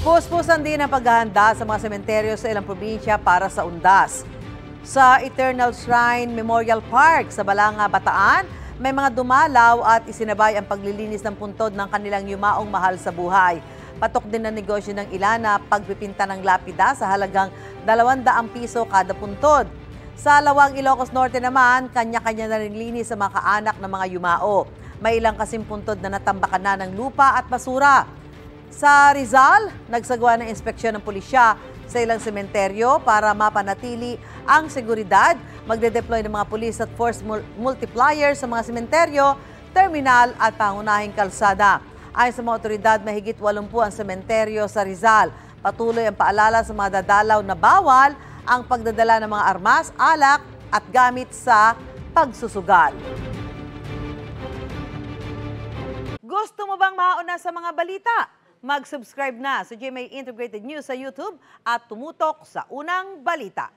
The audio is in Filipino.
Puspusan din ang paghahanda sa mga sementeryo sa ilang probinsya para sa undas. Sa Eternal Shrine Memorial Park sa Balanga, Bataan, may mga dumalaw at isinabay ang paglilinis ng puntod ng kanilang yumaong mahal sa buhay. Patok din ang negosyo ng ilan na pagpipinta ng lapida sa halagang 200 piso kada puntod. Sa Lawang, Ilocos Norte naman, kanya-kanya na rin linis sa mga kaanak ng mga yumao. May ilang kasing puntod na natambakan na ng lupa at basura. Sa Rizal, nagsagawa ng inspeksyon ng pulisya sa ilang sementeryo para mapanatili ang seguridad. Magde-deploy ng mga pulis at force multiplier sa mga sementeryo, terminal at pangunahing kalsada. Ayon sa mga otoridad, mahigit 80 ang sementeryo sa Rizal. Patuloy ang paalala sa mga dadalaw na bawal ang pagdadala ng mga armas, alak at gamit sa pagsusugal. Gusto mo bang mauna sa mga balita? Mag-subscribe na sa GMA Integrated News sa YouTube at tumutok sa unang balita.